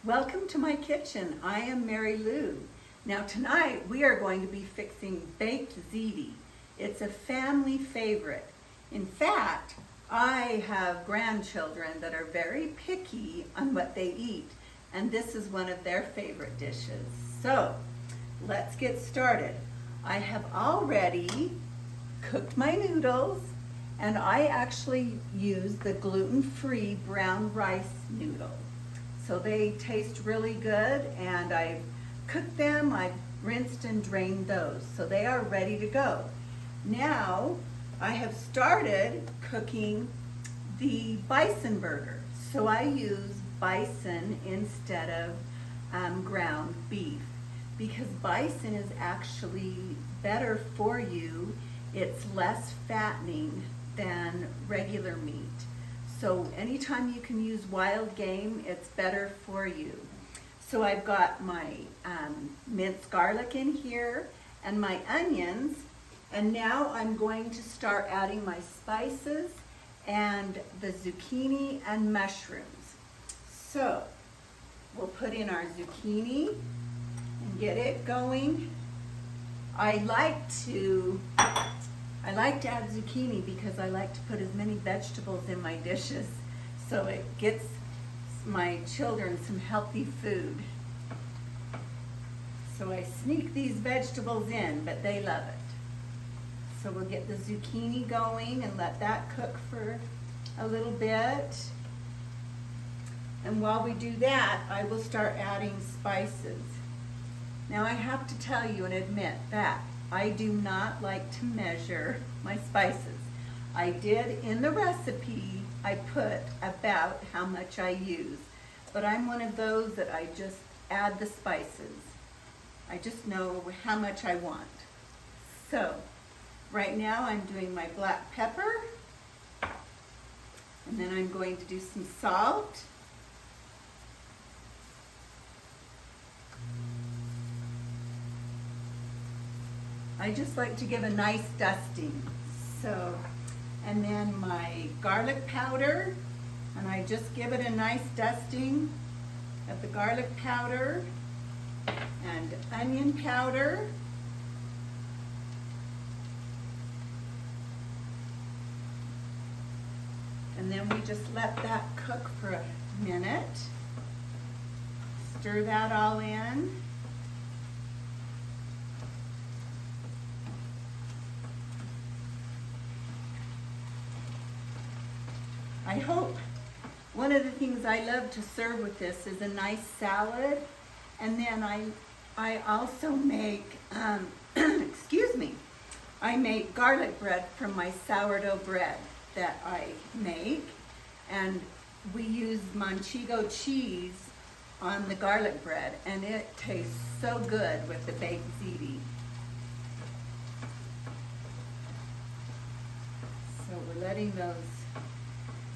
Welcome to my kitchen. I am Mary Lou. Now tonight we are going to be fixing baked ziti. It's a family favorite. In fact, I have grandchildren that are very picky on what they eat, and this is one of their favorite dishes. So let's get started. I have already cooked my noodles, and I actually use the gluten-free brown rice noodle. So they taste really good, and I've cooked them, I've rinsed and drained those. So they are ready to go. Now I have started cooking the bison burger. So I use bison instead of ground beef, because bison is actually better for you. It's less fattening than regular meat. So anytime you can use wild game, it's better for you. So I've got my minced garlic in here and my onions, and now I'm going to start adding my spices and the zucchini and mushrooms. So we'll put in our zucchini and get it going. I like to add zucchini because I like to put as many vegetables in my dishes, so it gets my children some healthy food. So I sneak these vegetables in, but they love it. So we'll get the zucchini going and let that cook for a little bit. And while we do that, I will start adding spices. Now I have to tell you and admit that I do not like to measure my spices. I did in the recipe, I put about how much I use, but I'm one of those that I just add the spices. I just know how much I want. So right now I'm doing my black pepper, and then I'm going to do some salt. I just like to give a nice dusting. So, and then my garlic powder, and I just give it a nice dusting of the garlic powder and onion powder. And then we just let that cook for a minute. Stir that all in. I hope. One of the things I love to serve with this is a nice salad, and then I also make, excuse me, I make garlic bread from my sourdough bread that I make, and we use Manchego cheese on the garlic bread, and it tastes so good with the baked ziti. So we're letting those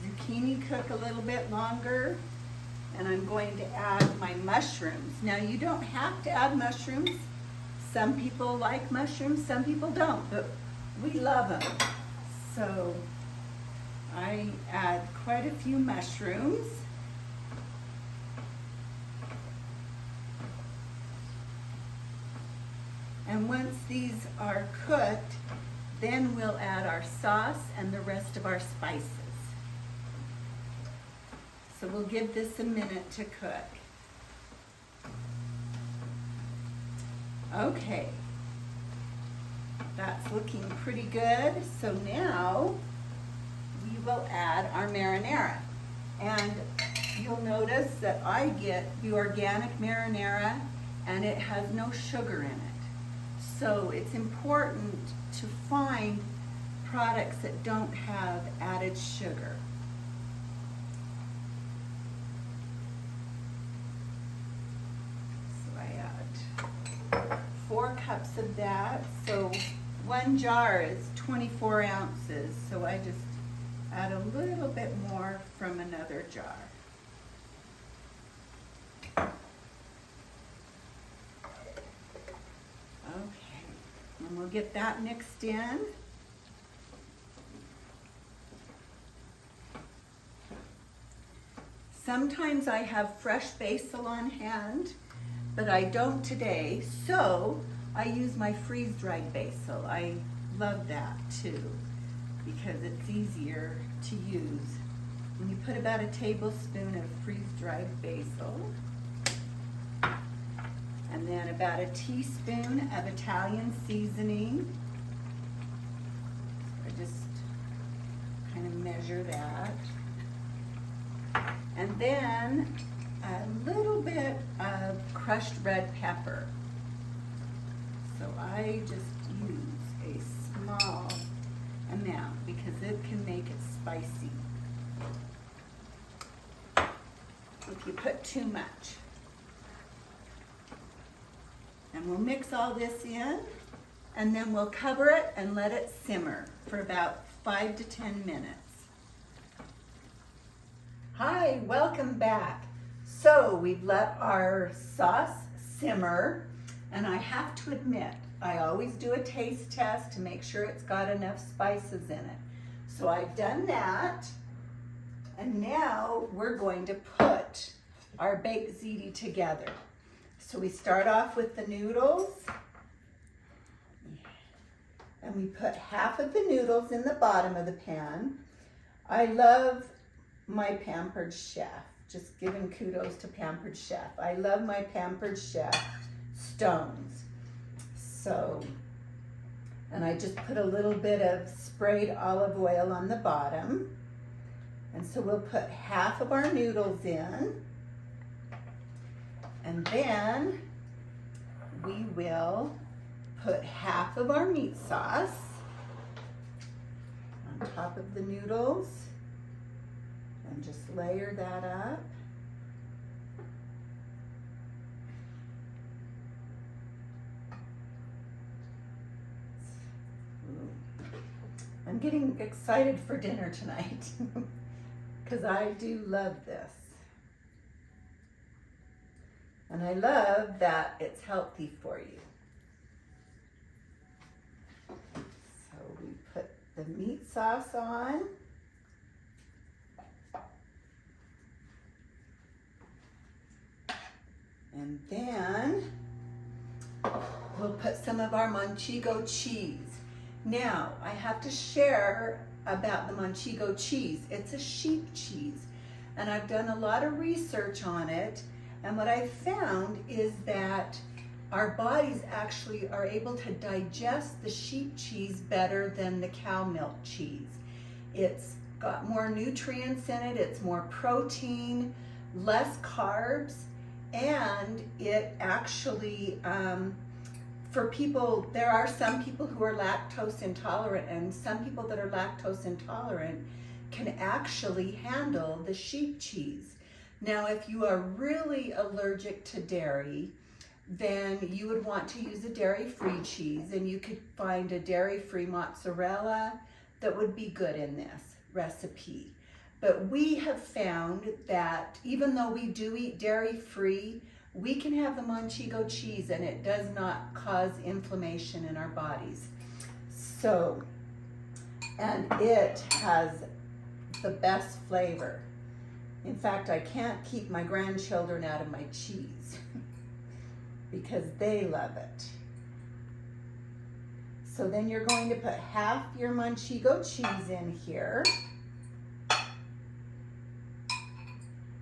zucchini cook a little bit longer, and I'm going to add my mushrooms. Now you don't have to add mushrooms. Some people like mushrooms, some people don't, but we love them. So I add quite a few mushrooms. And once these are cooked, then we'll add our sauce and the rest of our spices. So we'll give this a minute to cook. Okay, that's looking pretty good. So now we will add our marinara. And you'll notice that I get the organic marinara, and it has no sugar in it. So it's important to find products that don't have added sugar. So I add 4 cups of that. So 1 jar is 24 ounces. So I just add a little bit more from another jar. Okay, and we'll get that mixed in. sometimes I have fresh basil on hand, but I don't today, so I use my freeze-dried basil. I love that too, because it's easier to use. And you put about a tablespoon of freeze-dried basil, and then about a teaspoon of Italian seasoning. I just kind of measure that. And then a little bit of crushed red pepper. So I just use a small amount because it can make it spicy if you put too much. And we'll mix all this in, and then we'll cover it and let it simmer for about 5 to 10 minutes. Hi, welcome back. So we've let our sauce simmer, and I have to admit, I always do a taste test to make sure it's got enough spices in it. So I've done that, and now we're going to put our baked ziti together. So we start off with the noodles, and we put half of the noodles in the bottom of the pan. I love my Pampered Chef, just giving kudos to Pampered Chef. I love my Pampered Chef stones. So, and I just put a little bit of sprayed olive oil on the bottom. And so we'll put half of our noodles in. And then we will put half of our meat sauce on top of the noodles and just layer that up. I'm getting excited for dinner tonight because I do love this. And I love that it's healthy for you. So we put the meat sauce on. And then we'll put some of our Manchego cheese. Now, I have to share about the Manchego cheese. It's a sheep cheese, and I've done a lot of research on it. And what I found is that our bodies actually are able to digest the sheep cheese better than the cow milk cheese. It's got more nutrients in it, it's more protein, less carbs, and it actually, for people, there are some people who are lactose intolerant, and some people that are lactose intolerant can actually handle the sheep cheese. Now, if you are really allergic to dairy, then you would want to use a dairy-free cheese, and you could find a dairy-free mozzarella that would be good in this recipe. But we have found that even though we do eat dairy-free, we can have the Manchego cheese and it does not cause inflammation in our bodies. So, and it has the best flavor. In fact, I can't keep my grandchildren out of my cheese because they love it. So then you're going to put half your Manchego cheese in here.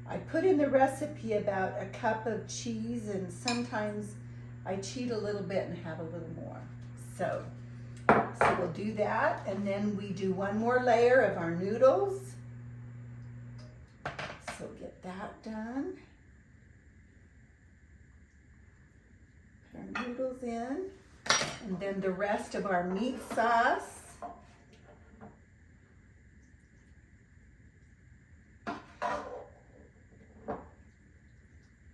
I put in the recipe about a cup of cheese, and sometimes I cheat a little bit and have a little more. So we'll do that, and then we do one more layer of our noodles. So get that done. Put our noodles in, and then the rest of our meat sauce.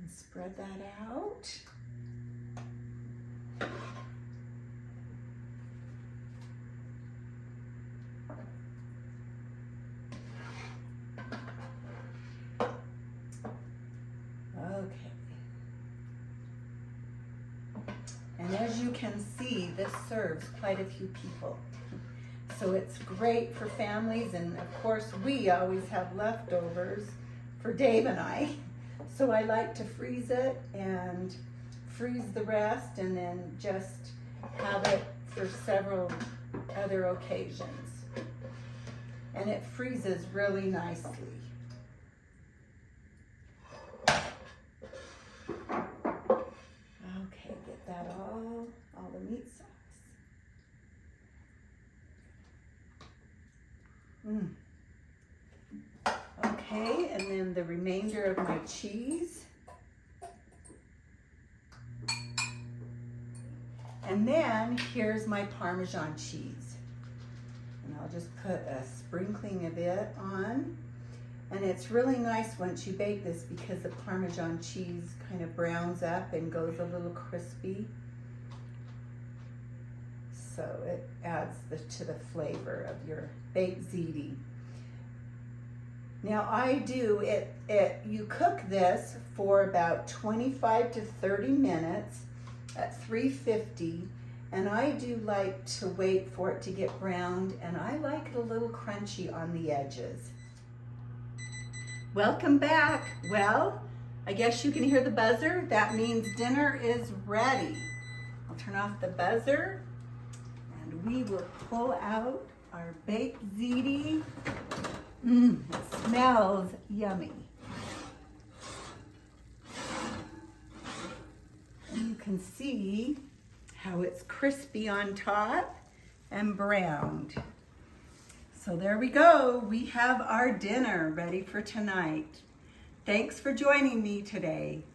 And spread that out. And as you can see, this serves quite a few people. So it's great for families, and of course we always have leftovers for Dave and I. So I like to freeze it and freeze the rest and then just have it for several other occasions. And it freezes really nicely. Okay, get that all the meat sauce. Okay, and then the remainder of my cheese. And then here's my Parmesan cheese. And I'll just put a sprinkling of it on. And it's really nice once you bake this because the Parmesan cheese kind of browns up and goes a little crispy. So it adds to the flavor of your baked ziti. Now you cook this for about 25 to 30 minutes at 350, and I do like to wait for it to get browned, and I like it a little crunchy on the edges. Welcome back. Well, I guess you can hear the buzzer. That means dinner is ready. I'll turn off the buzzer, and we will pull out our baked ziti. It smells yummy. And you can see how it's crispy on top and browned. So there we go. We have our dinner ready for tonight. Thanks for joining me today.